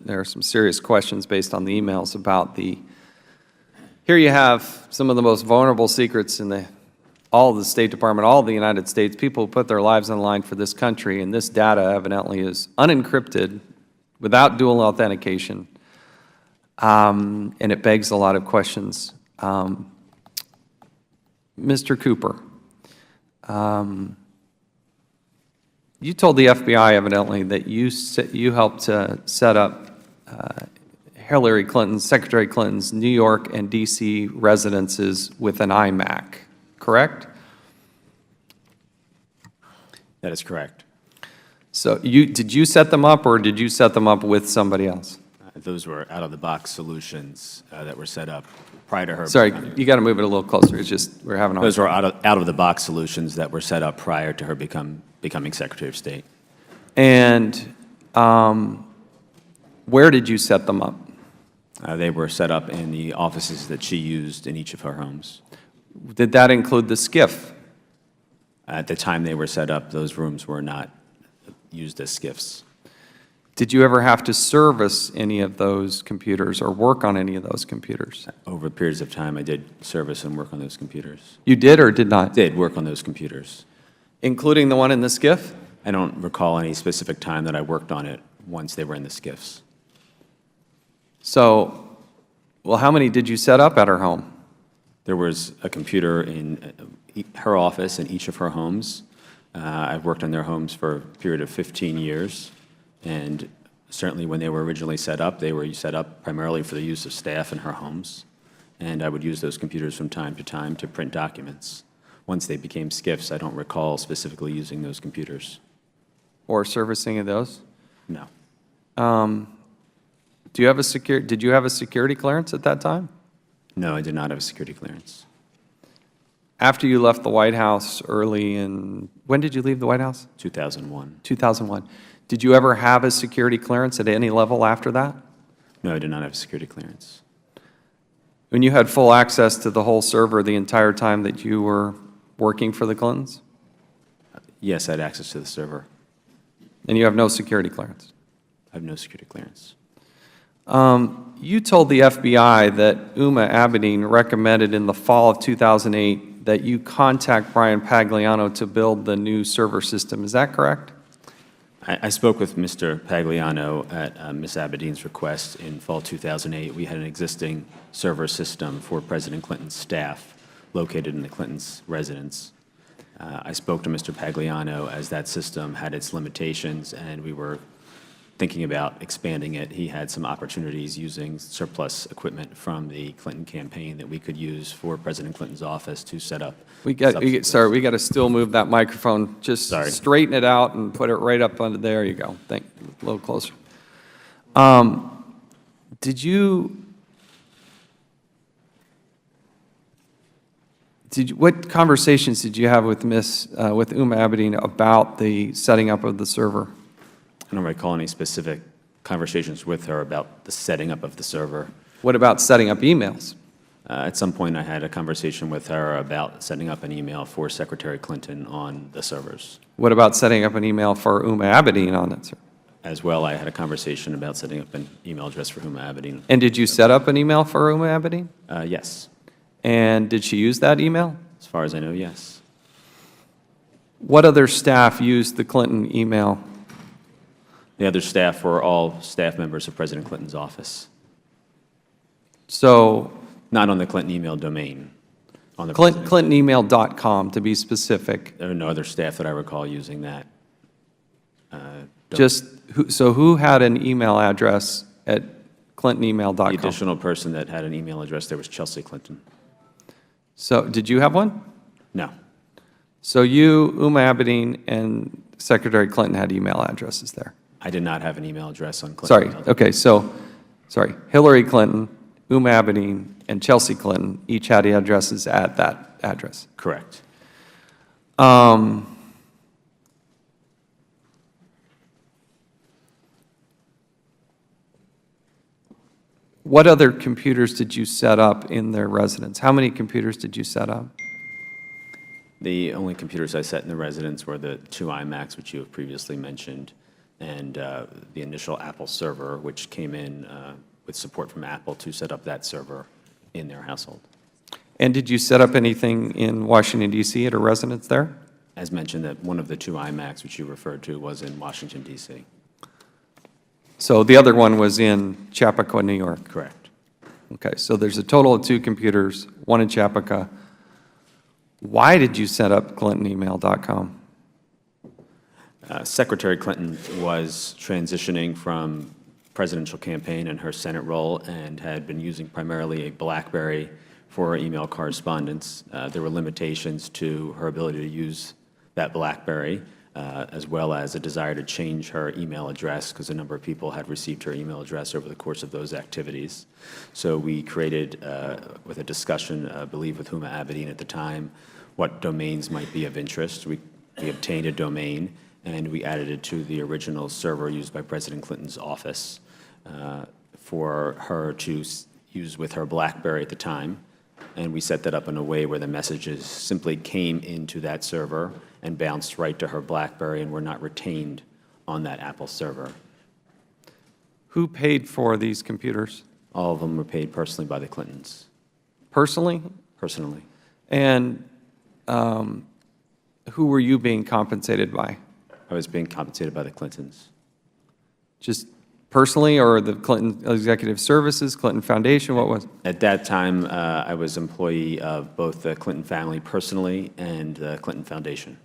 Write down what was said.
there are some serious questions based on the emails about here you have some of the most vulnerable secrets in all of the State Department, all of the United States, people who put their lives on the line for this country, and this data evidently is unencrypted without dual authentication, and it begs a lot of questions. Mr. Cooper, you told the FBI evidently that you helped to set up Hillary Clinton's, Secretary Clinton's New York and D.C. residences with an iMac, correct? That is correct. So did you set them up, or did you set them up with somebody else? Those were out-of-the-box solutions that were set up prior to her. Sorry, you got to move it a little closer. It's just we're having a hard Those were time. out-of-the-box solutions that were set up prior to her becoming Secretary of State. And where did you set them up? They were set up in the offices that she used in each of her homes. Did that include the SCIF? At the time they were set up, those rooms were not used as SCIFs. Did you ever have to service any of those computers or work on any of those computers? Over periods of time, I did service and work on those computers. You did or did not? Did work on those computers. Including the one in the SCIF? I don't recall any specific time that I worked on it once they were in the SCIFs. So, well, how many did you set up at her home? There was a computer in her office in each of her homes. I've worked on their homes for a period of 15 years, and certainly when they were originally set up, they were set up primarily for the use of staff in her homes, and I would use those computers from time to print documents. Once they became SCIFs, I don't recall specifically using those computers. Or servicing of those? No. Did you have a security clearance at that time? No, I did not have a security clearance. After you left the White House when did you leave the White House? 2001. 2001. Did you ever have a security clearance at any level after that? No, I did not have a security clearance. When you had full access to the whole server the entire time that you were working for the Clintons? Yes, I had access to the server. And you have no security clearance? I have no security clearance. You told the FBI that Uma Abedin recommended in the fall of 2008 that you contact Brian Pagliano to build the new server system. Is that correct? I spoke with Mr. Pagliano at Ms. Abedin's request in fall 2008. We had an existing server system for President Clinton's staff located in the Clintons' residence. I spoke to Mr. Pagliano as that system had its limitations and we were thinking about expanding it. He had some opportunities using surplus equipment from the Clinton campaign that we could use for President Clinton's office to set up. Sorry, we got to still move that microphone. Just straighten it out and put it right up under there. You go. A little closer. What conversations did you have with Uma Abedin about the setting up of the server? I don't recall any specific conversations with her about the setting up of the server. What about setting up emails? At some point, I had a conversation with her about setting up an email for Secretary Clinton on the servers. What about setting up an email for Uma Abedin on that server? As well, I had a conversation about setting up an email address for Uma Abedin. And did you set up an email for Uma Abedin? Yes. And did she use that email? As far as I know, yes. What other staff used the Clinton email? The other staff were all staff members of President Clinton's office. So, not on the Clinton email domain. On the ClintonEmail.com, to be specific. There are no other staff that I recall using that. So who had an email address at ClintonEmail.com? The additional person that had an email address there was Chelsea Clinton. So, did you have one? No. So you, Uma Abedin, and Secretary Clinton had email addresses there? I did not have an email address on Clinton. Sorry, okay, sorry, Hillary Clinton, Uma Abedin, and Chelsea Clinton each had addresses at that address? Correct. What other computers did you set up in their residence? How many computers did you set up? The only computers I set in the residence were the 2 iMacs, which you have previously mentioned, and the initial Apple server, which came in with support from Apple to set up that server in their household. And did you set up anything in Washington DC at a residence there? As mentioned, that one of the two iMacs, which you referred to, was in Washington, D.C. So the other one was in Chappaqua, New York? Correct. Okay, so there's a total of 2 computers, one in Chappaqua. Why did you set up ClintonEmail.com? Secretary Clinton was transitioning from presidential campaign and her Senate role and had been using primarily a BlackBerry for her email correspondence. There were limitations to her ability to use that BlackBerry, as well as a desire to change her email address because a number of people had received her email address over the course of those activities. So we created, with a discussion, I believe with Huma Abedin at the time, what domains might be of interest. We obtained a domain, and we added it to the original server used by President Clinton's office for her to use with her BlackBerry at the time. And we set that up in a way where the messages simply came into that server and bounced right to her BlackBerry and were not retained on that Apple server. Who paid for these computers? All of them were paid personally by the Clintons. Personally? Personally. And who were you being compensated by? I was being compensated by the Clintons. Just personally, or the Clinton Executive Services, Clinton Foundation, what was? At that time, I was employee of both the Clinton family personally and the Clinton Foundation.